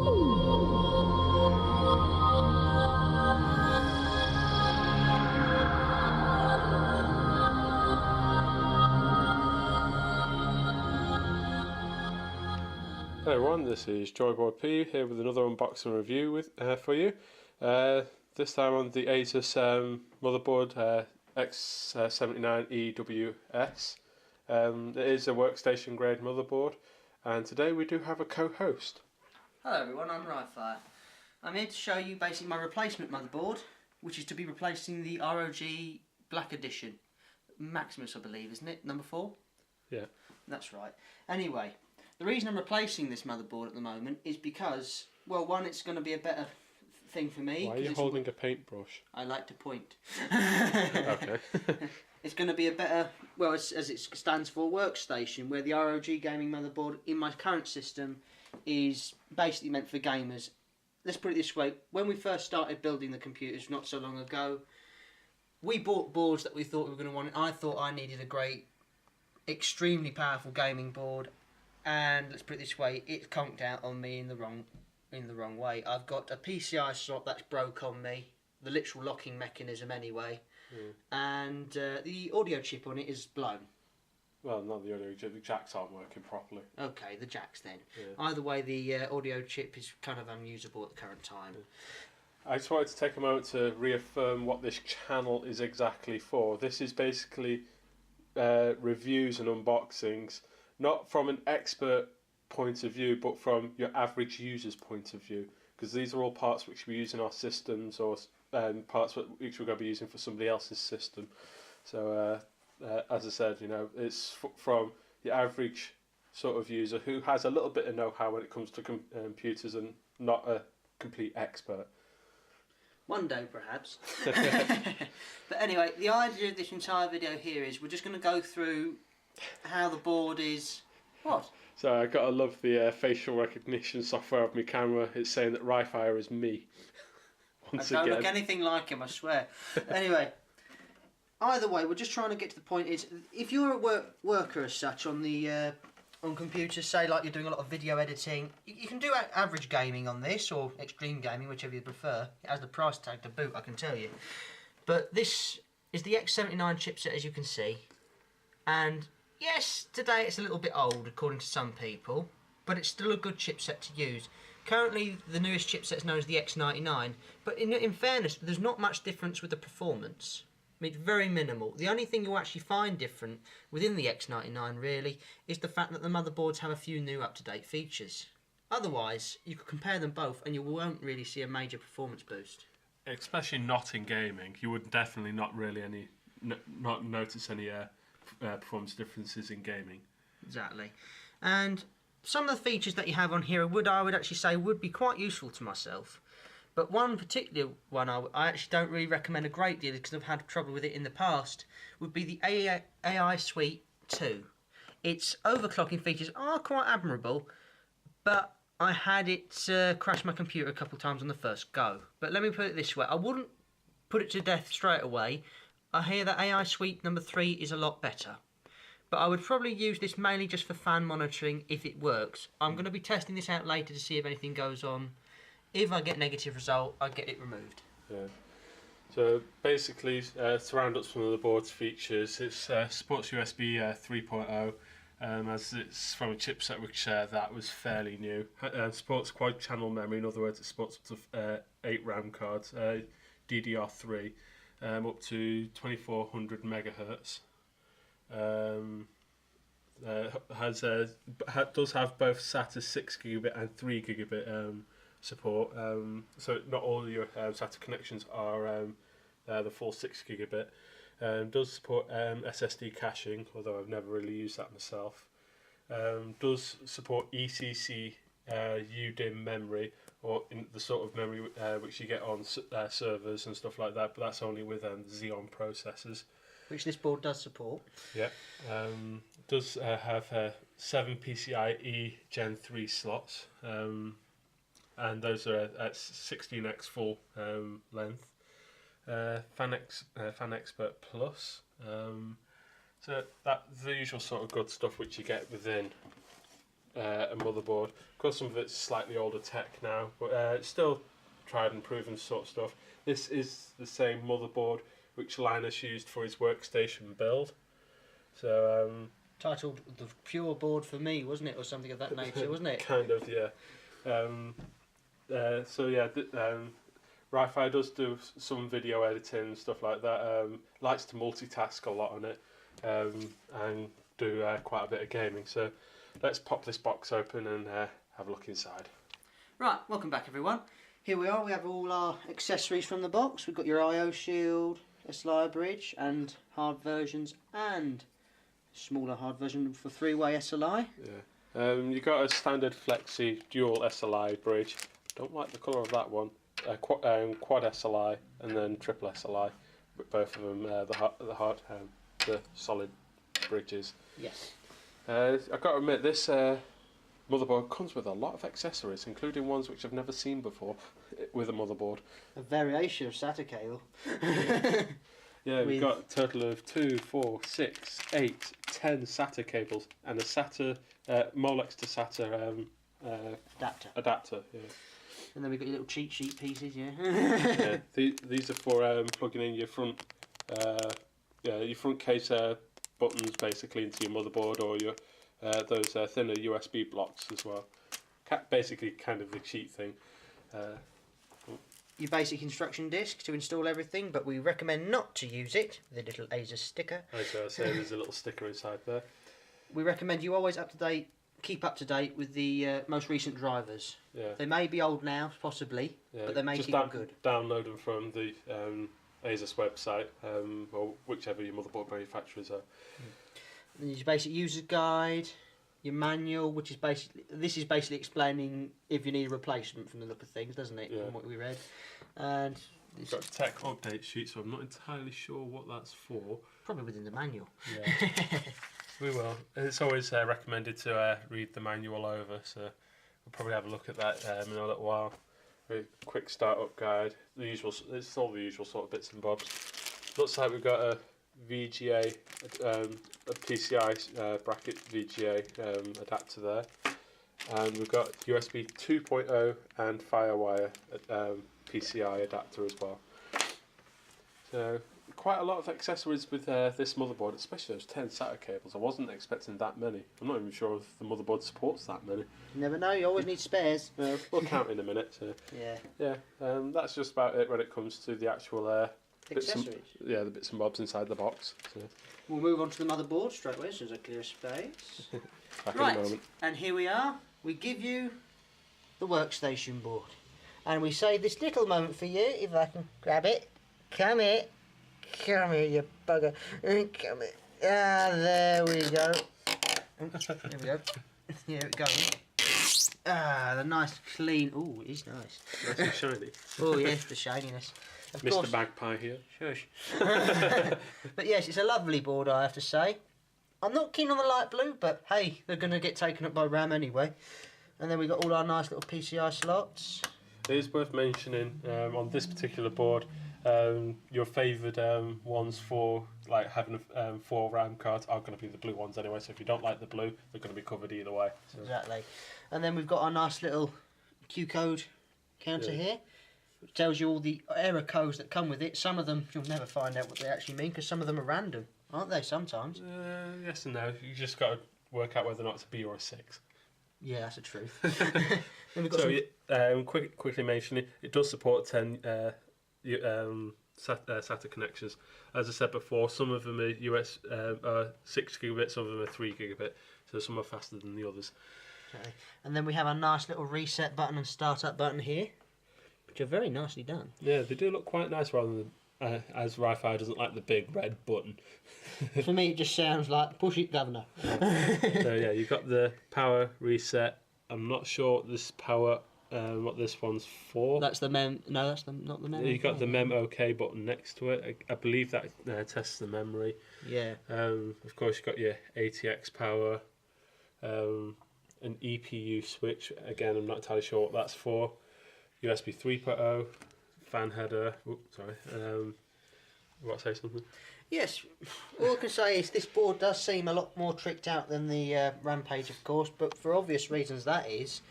Hello everyone, this is Joyboy P here with another unboxing review for you. This time on the Asus motherboard X79-EWS. It is a workstation grade motherboard, and today we do have a co-host. Hello everyone, I'm Ryfire. I'm here to show you basically my replacement motherboard, which is to be replacing the ROG Black Edition. Maximus, I believe, isn't it? Number 4? Yeah. That's right. Anyway, the reason I'm replacing this motherboard at the moment is because, well, one, it's going to be a better thing for me. Why are you holding a paintbrush? I like to point. Okay. It's going to be a better, well, as it stands for, workstation, where the ROG gaming motherboard in my current system is basically meant for gamers. Let's put it this way, when we first started building the computers not so long ago, we bought boards that we thought we were going to want. I thought I needed a great, extremely powerful gaming board, and let's put it this way, it conked out on me in the wrong way. I've got a PCIe slot that's broke on me, the literal locking mechanism anyway, and the audio chip on it is blown. Well, not the audio chip, the jacks aren't working properly. Okay, the jacks then. Yeah. Either way, the audio chip is kind of unusable at the current time. Yeah. I just wanted to take a moment to reaffirm what this channel is exactly for. This is basically reviews and unboxings, not from an expert point of view, but from your average user's point of view, because these are all parts which we use in our systems, or parts which we're going to be using for somebody else's system. So as I said, you know, it's from your average sort of user who has a little bit of know-how when it comes to computers and not a complete expert. One day, perhaps. But anyway, the idea of this entire video here is we're just going to go through how the board is... What? So I gotta love the facial recognition software of my camera. It's saying that Ryfire is me. Once I don't again. look anything like him, I swear. Anyway, either way, we're just trying to get to the point is, if you're a worker as such on the on computers, say like you're doing a lot of video editing, you can do average gaming on this, or extreme gaming, whichever you prefer. It has the price tag to boot, I can tell you. But this is the X79 chipset, as you can see, and yes, today it's a little bit old according to some people, but it's still a good chipset to use. Currently the newest chipset is known as the X99, but in fairness, there's not much difference with the performance. I mean, it's very minimal. The only thing you'll actually find different within the X99 really is the fact that the motherboards have a few new up-to-date features. Otherwise, you could compare them both and you won't really see a major performance boost. Especially not in gaming, you would definitely not really not notice any performance differences in gaming. Exactly. And some of the features that you have on here I would actually say would be quite useful to myself. But one particular one I actually don't really recommend a great deal because I've had trouble with it in the past would be the AI Suite 2. Its overclocking features are quite admirable, but I had it crash my computer a couple of times on the first go. But let me put it this way, I wouldn't put it to death straight away. I hear that AI Suite number 3 is a lot better. But I would probably use this mainly just for fan monitoring if it works. I'm going to be testing this out later to see if anything goes on. If I get negative result, I get it removed. Yeah. So basically, to round up some of the board's features, it supports USB 3.0, as it's from a chipset which that was fairly new. Supports quad channel memory, in other words, it supports up to 8 RAM cards, DDR3, up to 2400 megahertz. Does have both SATA 6 gigabit and 3 gigabit support. So not all your SATA connections are the full 6 gigabit. Does support SSD caching, although I've never really used that myself. Does support ECC UDIM memory, or in the sort of memory which you get on servers and stuff like that, but that's only with Xeon processors. Which this board does support. Yeah. Does have 7 PCIe Gen 3 slots, and those are at 16x full length. Fan Expert Plus. So that's the usual sort of good stuff which you get within a motherboard. Of course, some of it's slightly older tech now, but it's still tried and proven sort of stuff. This is the same motherboard which Linus used for his Workstation build. So titled the Pure Board for Me, wasn't it, or something of that nature, wasn't it? Kind of, yeah. So yeah, Ryfire does do some video editing and stuff like that. Likes to multitask a lot on it, and do quite a bit of gaming. So let's pop this box open and have a look inside. Right, welcome back everyone. Here we are, we have all our accessories from the box. We've got your I/O shield, SLI bridge and hard versions, and smaller hard version for 3-way SLI. Yeah. You got a standard Flexi dual SLI bridge. Don't like the colour of that one. Quad SLI and then triple SLI. But both of them, the solid bridges. Yes. I've got to admit, this motherboard comes with a lot of accessories, including ones which I've never seen before with a motherboard. A variation of SATA cable. Yeah, we've got a total of 2, 4, 6, 8, 10 SATA cables and a SATA Molex to SATA adapter. Yeah. And then we've got your little cheat sheet pieces, yeah. Yeah, these are for plugging in your front case buttons basically into your motherboard, or your those thinner USB blocks as well. Basically, kind of the cheat thing. Your basic instruction disc to install everything, but we recommend not to use it with a little Asus sticker. So there's a little sticker inside there. We recommend you always keep up to date with the most recent drivers. Yeah. They may be old now, possibly, but they may keep them good. Download them from the Asus website, or whichever your motherboard manufacturers are. And your basic user guide, your manual, which is basically explaining if you need a replacement from the look of things, doesn't it? Yeah. From what we read. And we've got a tech update sheet, so I'm not entirely sure what that's for. Probably within the manual. Yeah. We will. It's always recommended to read the manual over, so we'll probably have a look at that in a little while. A quick startup guide. It's all the usual sort of bits and bobs. Looks like we've got a VGA, a PCI bracket VGA adapter there, and we've got USB 2.0 and FireWire PCI adapter as well. So quite a lot of accessories with this motherboard, especially those 10 SATA cables. I wasn't expecting that many. I'm not even sure if the motherboard supports that many. You never know, you always need spares. We'll count in a minute. So. Yeah. That's just about it when it comes to the actual accessories. The bits and bobs inside the box. So. We'll move on to the motherboard straight away as soon as I clear space. Back in a moment. And here we are. We give you the workstation board. And we save this little moment for you, if I can grab it. Come here, you bugger. Come here. Ah, there we go. There we go. Here it goes. Ah, the nice clean. Ooh, it is nice. Nice and shiny. Oh, yes, the shininess. Of Mr. course. Magpie here. Shush. But yes, it's a lovely board, I have to say. I'm not keen on the light blue, but hey, they're going to get taken up by RAM anyway. And then we've got all our nice little PCI slots. It is worth mentioning on this particular board, your favoured ones for like having 4 RAM cards are going to be the blue ones anyway. So if you don't like the blue, they're going to be covered either way. So. Exactly. And then we've got our nice little Q code counter here. Which tells you all the error codes that come with it. Some of them you'll never find out what they actually mean because some of them are random, aren't they? Sometimes. Yes and no. You just got to work out whether or not it's a B or a 6. Yeah, that's the truth. Then we've got quickly mentioning it does support 10 SATA connections. As I said before, some of them are 6 gigabit, some of them are 3 gigabit, so some are faster than the others. Okay. And then we have a nice little reset button and startup button here, which are very nicely done. Yeah, they do look quite nice rather than, as Ryfire doesn't like the big red button. For me, it just sounds like push it, governor. So yeah, you've got the power reset. I'm not sure what this one's for. That's the mem. No, that's not the mem. You've got the mem OK button next to it. I believe that tests the memory. Yeah. Of course, you've got your ATX power, an EPU switch. Again, I'm not entirely sure what that's for. USB 3.0, fan header. Oops, sorry. What, say something? Yes, all I can say is this board does seem a lot more tricked out than the Rampage, of course, but for obvious reasons that is.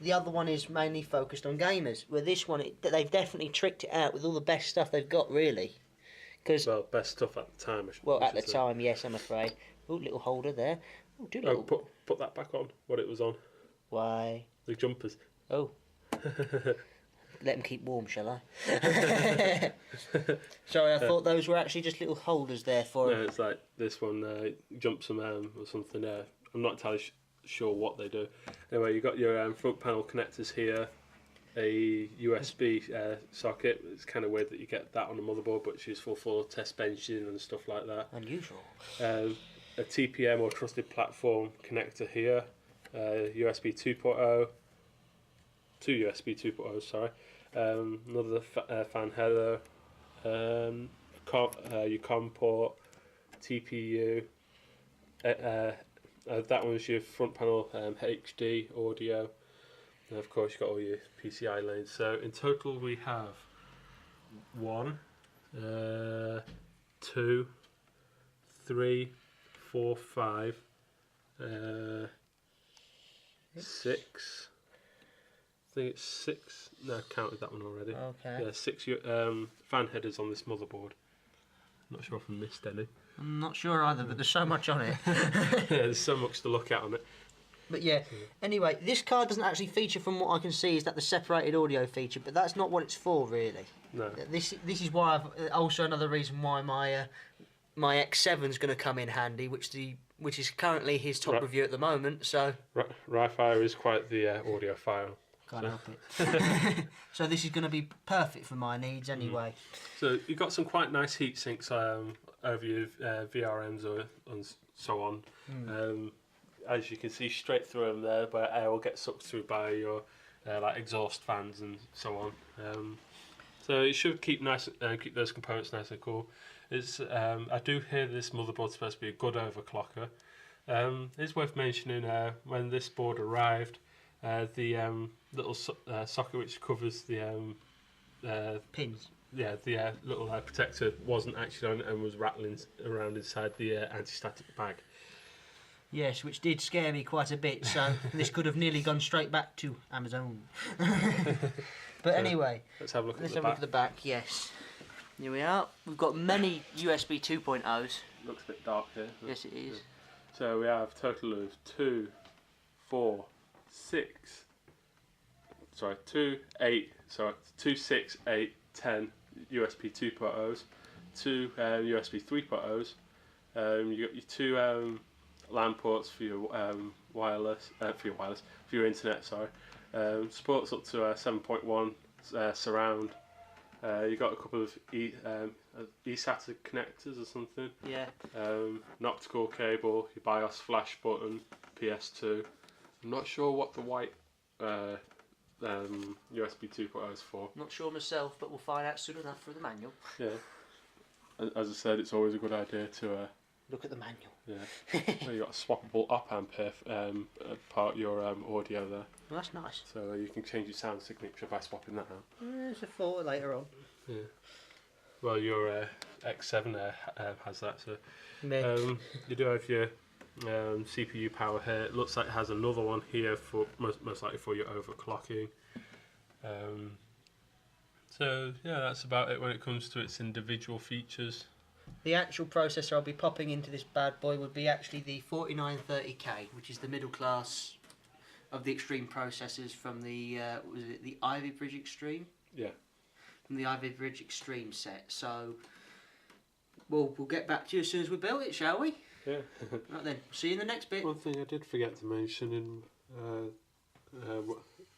The other one is mainly focused on gamers, where this one, they've definitely tricked it out with all the best stuff they've got, really. Well, best stuff at the time. Well, at the time, yes, I'm afraid. Oh, little holder there. Oh, put that back on, what it was on. Why? The jumpers. Oh. Let them keep warm, shall I? Sorry, I thought those were actually just little holders there for No, it's like this one, jump some or something. I'm not entirely sure what they do. Anyway, you've got your front panel connectors here, a USB socket. It's kind of weird that you get that on a motherboard, but it's useful for test benching and stuff like that. Unusual. A TPM or trusted platform connector here, USB 2.0, two USB 2.0s, sorry. Another fan header, your COM port, TPU. That one's your front panel HD audio, and of course you've got all your PCI lanes. So in total we have 1, 2, 3, 4, 5, 6. I think it's 6. No, I counted that one already. Okay. Yeah, 6 fan headers on this motherboard. Not sure if I missed any. I'm not sure either, but there's so much on it. Yeah, there's so much to look at on it. But yeah, anyway, this card doesn't actually feature, from what I can see, is that the separated audio feature, but that's not what it's for, really. No. This is why also another reason why my X7 is going to come in handy, which is currently his top review at the moment. So Ryfire is quite the audiophile. Can't help it. So this is going to be perfect for my needs anyway. So you've got some quite nice heat sinks over your VRMs and so on. As you can see straight through them there, where air will get sucked through by your like exhaust fans and so on. So it should keep keep those components nice and cool. I do hear this motherboard's supposed to be a good overclocker. It's worth mentioning when this board arrived, the little socket which covers the Pins. Yeah, the little protector wasn't actually on and was rattling around inside the anti-static bag. Yes, which did scare me quite a bit, so this could have nearly gone straight back to Amazon. But anyway, let's have a look at the back, yes. Here we are. We've got many USB 2.0s. Looks a bit dark here. Yes, it is. So we have a total of 2, 6, 8, 10 USB 2.0s, 2 USB 3.0s. You got your 2 LAN ports for your for your internet. Sorry, supports up to 7.1 surround. You got a couple of eSATA connectors or something. Yeah. An optical cable, your BIOS flash button, PS2. I'm not sure what the white USB 2.0 is for. Not sure myself, but we'll find out soon enough through the manual. Yeah. As I said, it's always a good idea to look at the manual. Yeah. Well, you got a swappable op amp here, part of your audio there. Well, that's nice. So you can change your sound signature by swapping that out. There's a thought later on. Yeah. Well, your X7 has that. So you do have your CPU power here. It looks like it has another one here for most likely for your overclocking. So yeah, that's about it when it comes to its individual features. The actual processor I'll be popping into this bad boy would be actually the 4930K, which is the middle class of the Extreme processors from the was it the Ivy Bridge Extreme? Yeah. From the Ivy Bridge Extreme set. So we'll get back to you as soon as we build it, shall we? Yeah. Right then. See you in the next bit. One thing I did forget to mention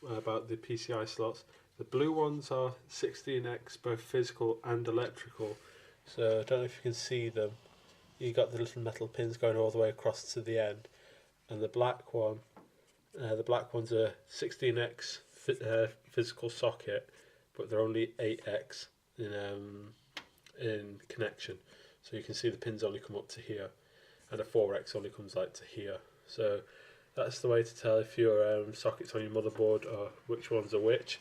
about the PCI slots. The blue ones are 16X, both physical and electrical. So I don't know if you can see them. You got the little metal pins going all the way across to the end, and the black one's a 16X physical socket, but they're only 8X in connection. So you can see the pins only come up to here, and a 4X only comes like to here. So that's the way to tell if your sockets on your motherboard or which ones are which.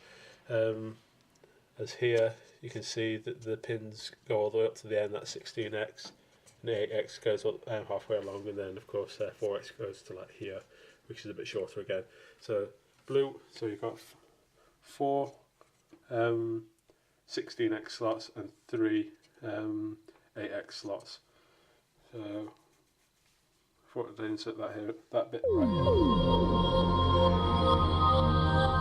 As here you can see that the pins go all the way up to the end. That's 16x, and 8x goes up halfway along, and then of course 4x goes to like here, which is a bit shorter again. So blue. So you've got 4 16x slots and 3 8x slots. So if I insert that here, that bit right here.